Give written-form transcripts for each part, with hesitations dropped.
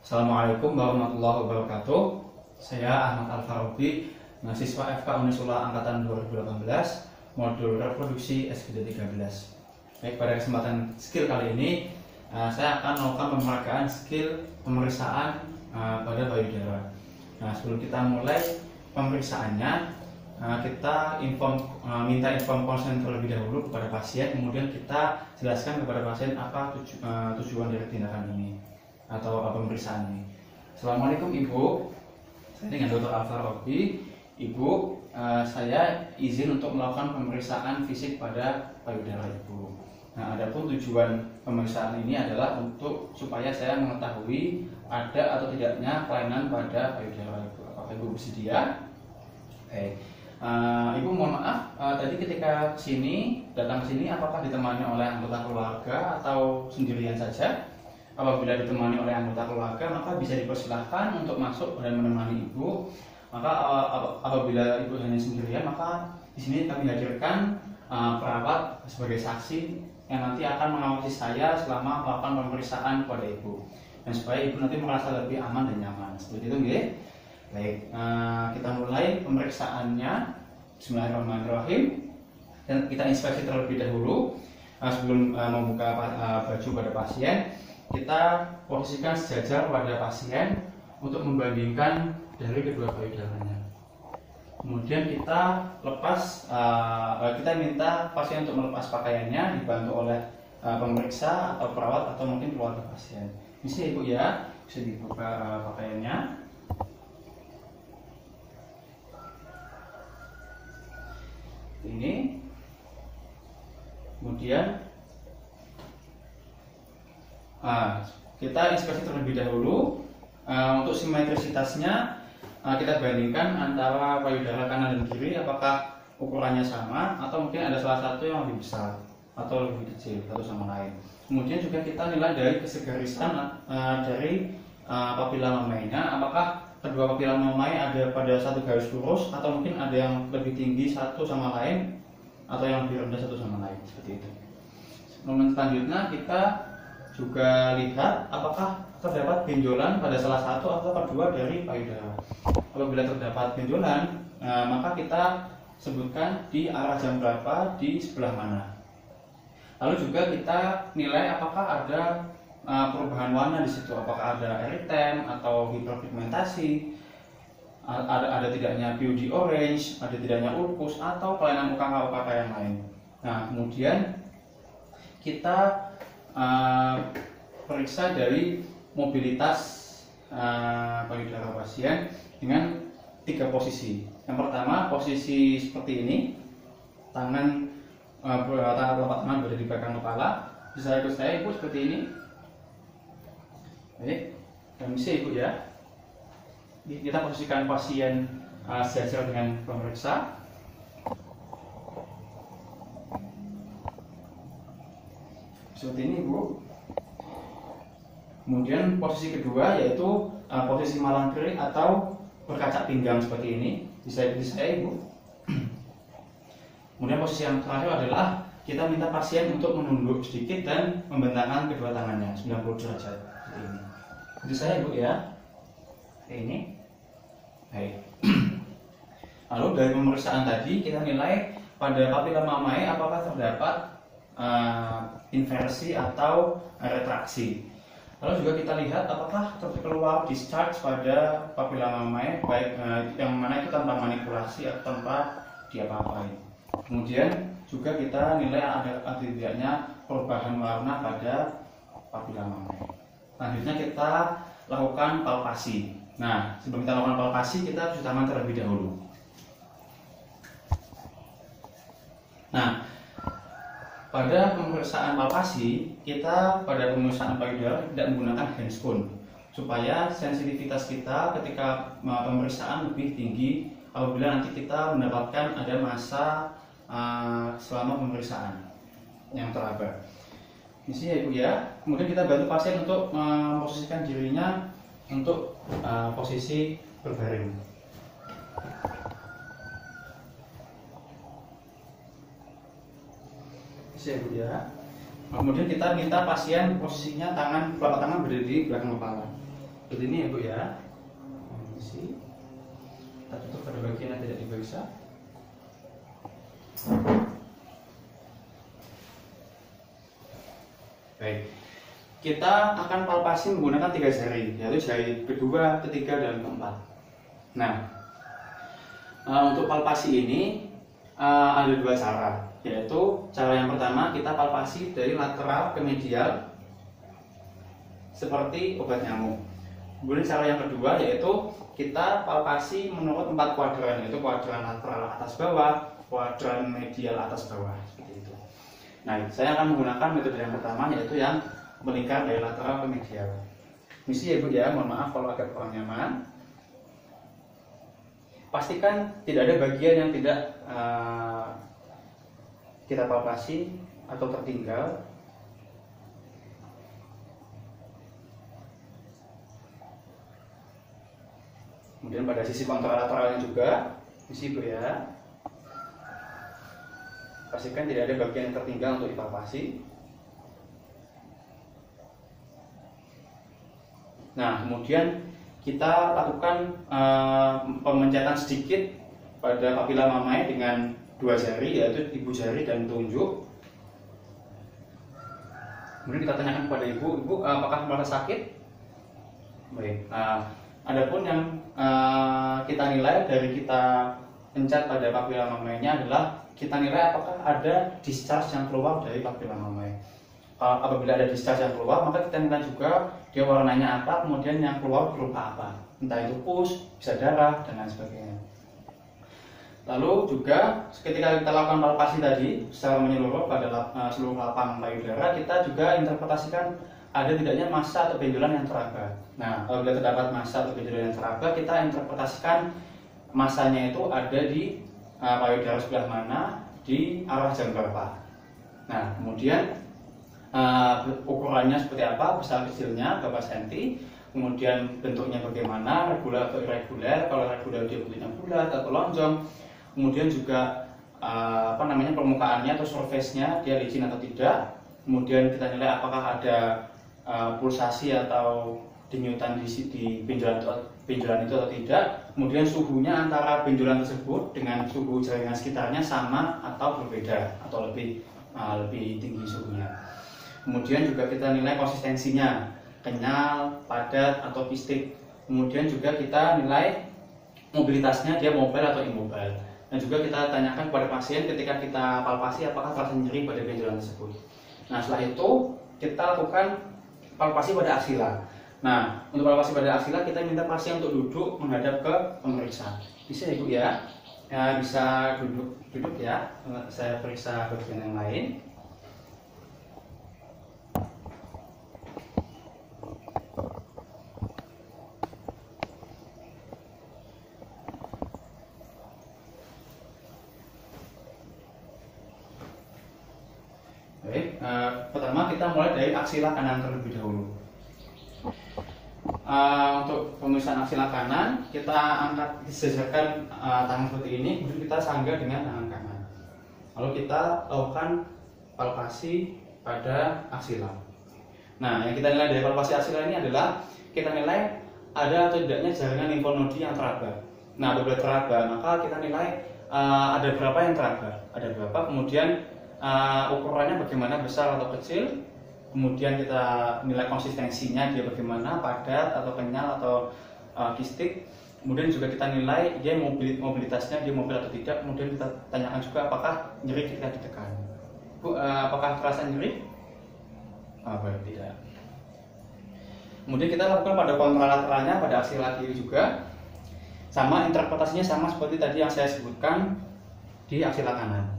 Assalamualaikum warahmatullahi wabarakatuh. Saya Ahmad Al-Farobi, mahasiswa FK Unisula Angkatan 2018, modul reproduksi SBT13. Baik, pada kesempatan skill kali ini, saya akan melakukan pemeragaan skill pemeriksaan pada payudara. Nah, sebelum kita mulai pemeriksaannya, kita minta inform konsen terlebih dahulu kepada pasien, kemudian kita jelaskan kepada pasien apa tujuan dari tindakan ini atau pemeriksaan ini. Assalamualaikum Ibu, saya dengan Dr. Al-Farobi. Ibu, saya izin untuk melakukan pemeriksaan fisik pada payudara Ibu. Nah, adapun tujuan pemeriksaan ini adalah supaya saya mengetahui ada atau tidaknya kelainan pada payudara Ibu. Apakah Ibu bersedia? Oke. Ibu, mohon maaf, tadi ketika datang ke sini, apakah ditemani oleh anggota keluarga atau sendirian saja? Apabila ditemani oleh anggota keluarga, maka bisa dipersilahkan untuk masuk dan menemani Ibu. Maka apabila Ibu hanya sendirian, maka di sini kami hadirkan perawat sebagai saksi yang nanti akan mengawasi saya selama melakukan pemeriksaan kepada Ibu, dan supaya Ibu nanti merasa lebih aman dan nyaman. Seperti itu, nggih? Baik, kita mulai pemeriksaannya. Bismillahirrahmanirrahim. Dan kita inspeksi terlebih dahulu. Sebelum membuka baju pada pasien, kita posisikan sejajar pada pasien untuk membandingkan dari kedua payudaranya. Kemudian kita minta pasien untuk melepas pakaiannya, dibantu oleh pemeriksa atau perawat atau mungkin keluarga pasien. Bisa Ibu ya, bisa dibuka pakaiannya. Ini. Kemudian kita inspeksi terlebih dahulu. Untuk simetrisitasnya kita bandingkan antara payudara kanan dan kiri, apakah ukurannya sama atau mungkin ada salah satu yang lebih besar atau lebih kecil satu sama lain. Kemudian juga kita nilai dari kesegarisan dari papila mamainya, apakah kedua papila mamai ada pada satu garis lurus atau mungkin ada yang lebih tinggi satu sama lain atau yang lebih rendah satu sama lain, seperti itu. Kemudian selanjutnya kita juga lihat apakah terdapat benjolan pada salah satu atau kedua dari payudara. Apabila terdapat benjolan, maka kita sebutkan di arah jam berapa, di sebelah mana. Lalu juga kita nilai apakah ada perubahan warna di situ, apakah ada eritem atau hiperpigmentasi, ada tidaknya PUD orange, ada tidaknya ulkus atau kelainan UKK yang lain. Nah, kemudian kita periksa dari mobilitas payudara pasien dengan 3 posisi. Yang pertama, posisi seperti ini, telapak tangan berada di belakang kepala. Bisa ikut saya Ibu seperti ini. Baik, dan bisa Ibu ya. Kita posisikan pasien sejajar dengan pemeriksa. Seperti ini Ibu. Kemudian posisi kedua yaitu posisi malang kiri atau berkaca pinggang seperti ini. Bisa ikuti saya Ibu. Kemudian posisi yang terakhir adalah kita minta pasien untuk menunduk sedikit dan membentangkan kedua tangannya 90 derajat seperti ini. Ikuti saya Ibu ya. Ini. Baik. Lalu dari pemeriksaan tadi kita nilai pada papila mamai apakah terdapat inversi atau retraksi. Lalu juga kita lihat apakah keluar discharge pada papila mamai, baik yang mana itu tanpa manipulasi atau tanpa diapa-apain. Kemudian juga kita nilai ada tidaknya perubahan warna pada papila mamai. Selanjutnya kita lakukan palpasi. Nah, sebelum kita lakukan palpasi, kita cuci tangan terlebih dahulu. Nah, pada pemeriksaan palpasi, kita pada pemeriksaan payudara tidak menggunakan handscone supaya sensitivitas kita ketika pemeriksaan lebih tinggi apabila nanti kita mendapatkan ada masa selama pemeriksaan yang terabah. Ini ya Ibu ya. Kemudian kita bantu pasien untuk memposisikan dirinya untuk posisi berbaring. Bisa Ibu ya. Kemudian kita minta pasien posisinya telapak tangan berada di belakang kepala. Seperti ini ya Bu ya. Isi. Kita tutup pada bagian yang tidak diperiksa. Baik, kita akan palpasi menggunakan 3 jari, yaitu jari kedua, ketiga, dan keempat. Nah, untuk palpasi ini ada 2 cara, yaitu cara yang pertama kita palpasi dari lateral ke medial seperti obat nyamuk. Kemudian cara yang kedua yaitu kita palpasi menurut 4 kuadran, yaitu kuadran lateral atas bawah, kuadran medial atas bawah, seperti itu. Nah, saya akan menggunakan metode yang pertama, yaitu yang melingkar dari lateral ke medial. Misi ya Bu ya, mohon maaf kalau agak kurang nyaman. Pastikan tidak ada bagian yang tidak kita palpasi atau tertinggal. Kemudian pada sisi kontralateralnya juga, misi Bu ya. Pastikan tidak ada bagian yang tertinggal untuk dipalpasi. Nah, kemudian kita lakukan pemencatan sedikit pada papila mamae dengan 2 jari, yaitu ibu jari dan tunjuk. Kemudian kita tanyakan kepada ibu, apakah merasa sakit? Baik. Adapun yang kita nilai dari kita pencet pada papila mamae-nya adalah kita nilai apakah ada discharge yang keluar dari papila mamae. Apabila ada discharge yang keluar, maka kita nilai juga dia warnanya apa, kemudian yang keluar berupa apa, entah itu pus, bisa darah, dan lain sebagainya. Lalu juga ketika kita lakukan palpasi tadi secara menyeluruh pada seluruh lapang payudara, kita juga interpretasikan ada tidaknya massa atau benjolan yang teraba. Nah, apabila terdapat massa atau benjolan yang teraba, kita interpretasikan massanya itu ada di payudara sebelah mana, di arah jam berapa. Nah, kemudian ukurannya seperti apa, besar kecilnya berapa senti, kemudian bentuknya bagaimana, reguler atau irreguler. Kalau reguler dia bentuknya bulat atau lonjong. Kemudian juga permukaannya atau surface-nya dia licin atau tidak. Kemudian kita nilai apakah ada pulsasi atau denyutan di benjolan itu atau tidak. Kemudian suhunya antara benjolan tersebut dengan suhu jaringan sekitarnya sama atau berbeda atau lebih tinggi suhunya. Kemudian juga kita nilai konsistensinya, kenyal, padat, atau pistik. Kemudian juga kita nilai mobilitasnya, dia mobile atau immobile. Dan juga kita tanyakan kepada pasien ketika kita palpasi apakah terasa nyeri pada benjolan tersebut. Nah, setelah itu kita lakukan palpasi pada aksila. Nah, untuk palpasi pada aksila kita minta pasien untuk duduk menghadap ke pemeriksa. Bisa ya Bu ya? Bisa duduk ya. Saya periksa bagian yang lain. Baik, pertama kita mulai dari aksila kanan terlebih dahulu. Untuk pemeriksaan aksila kanan, kita angkat sejajarkan tangan seperti ini, kemudian kita sanggah dengan tangan kanan. Lalu kita lakukan palpasi pada aksila. Nah, yang kita nilai dari palpasi aksila ini adalah kita nilai ada atau tidaknya jaringan limfonodi yang teraba. Nah, apabila teraba, maka kita nilai ada berapa yang teraba, ada berapa, kemudian ukurannya bagaimana, besar atau kecil. Kemudian kita nilai konsistensinya, dia bagaimana, padat atau kenyal atau kistik. Kemudian juga kita nilai dia mobilitasnya, dia mobil atau tidak. Kemudian kita tanyakan juga apakah nyeri ketika ditekan. Bu, apakah terasa nyeri? Tidak. Kemudian kita lakukan pada kontralateralnya, pada aksila kiri juga. Sama, interpretasinya sama seperti tadi yang saya sebutkan di aksila kanan.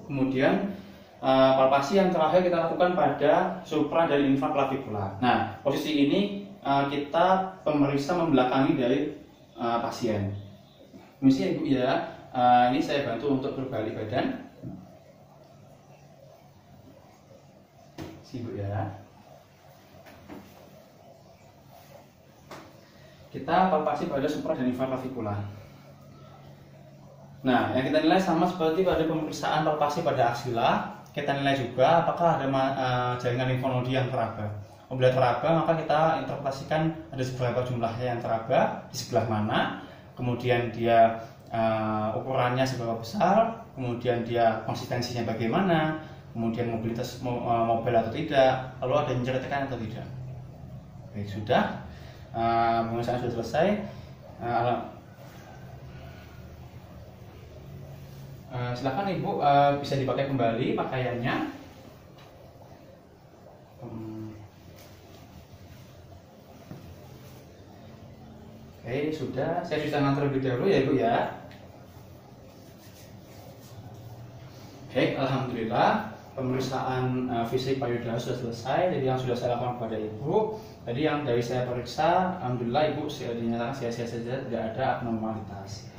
Kemudian palpasi yang terakhir kita lakukan pada supra dan infraklavikular. Nah, posisi ini kita pemeriksa membelakangi dari pasien. Misi ya Bu ya, ini saya bantu untuk berbalik badan. Si Bu ya. Kita palpasi pada supra dan infraklavikular. Nah, yang kita nilai sama seperti pada pemeriksaan palpasi pada aksila. kita nilai juga apakah ada jaringan limfonodi yang teraba. Apabila teraba, maka kita interpretasikan ada seberapa jumlahnya yang teraba, di sebelah mana, kemudian dia ukurannya seberapa besar, kemudian dia konsistensinya bagaimana, kemudian mobilitas mobil atau tidak, lalu ada yang menceritakan atau tidak. Baik, sudah. Pemeriksaan sudah selesai. Silakan Ibu, bisa dipakai kembali pakaiannya. Oke, sudah. Saya cuci tangan terlebih dahulu ya Ibu ya. Baik, alhamdulillah pemeriksaan fisik payudara sudah selesai. Jadi yang sudah saya lakukan kepada Ibu, tadi yang dari saya periksa, alhamdulillah Ibu dinyatakan sehat-sehat saja, tidak ada abnormalitas.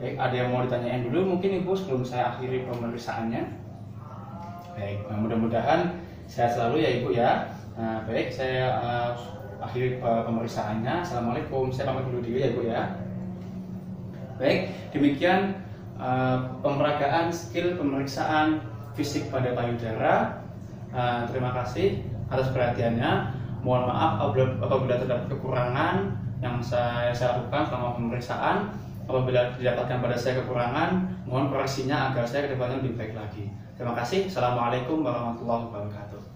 Baik, ada yang mau ditanyain dulu mungkin Ibu sebelum saya akhiri pemeriksaannya? Baik, mudah-mudahan sehat selalu ya Ibu ya. Baik, saya akhiri pemeriksaannya. Assalamualaikum, saya pamit dulu ya Ibu ya. Baik, demikian pemeragaan skill pemeriksaan fisik pada payudara. Terima kasih atas perhatiannya. Mohon maaf apabila terdapat kekurangan yang saya lakukan selama pemeriksaan. Apabila didapatkan pada saya kekurangan, mohon koreksinya agar saya kedepannya lebih baik lagi. Terima kasih. Assalamualaikum warahmatullahi wabarakatuh.